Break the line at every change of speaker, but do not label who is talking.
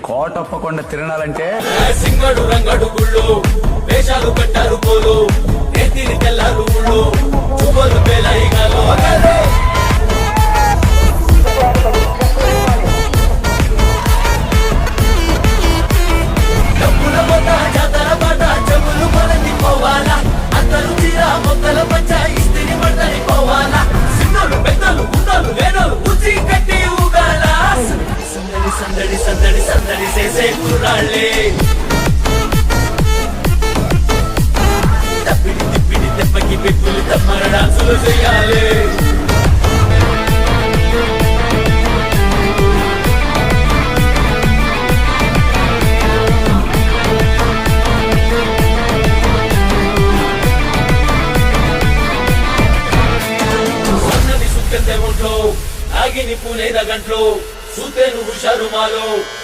కోటప్పకొండ తిరణాలంటే
సింగడు రంగడు గుళ్ళు వేషాలు పెట్టారు పోలు ఎత్తిని తెల్లారు ఊళ్ళు చువ్వలు పేలాయిగాలు డబ్బుల మొత్త జాతర పాట చెవులు మనకి పోవాలా అందరూ తీరా మొక్కల పంచ ఇస్తిని పడతాయి పోవాలా సిద్ధులు పెద్దలు గుండలు లేనోలు ఉచి కట్టి ఊగాల సందడి సందడి సందడి సందడి చేసే కుర్రాళ్ళే తప్పిడి తిప్పిడి దెబ్బకి పెట్టులు తమ్మర డాన్సులు చేయాలి సన్నది సుక్కెంతే ఒంట్లో ఆగిని పూనేద గంట్లో సూతేను హుషారు మాలో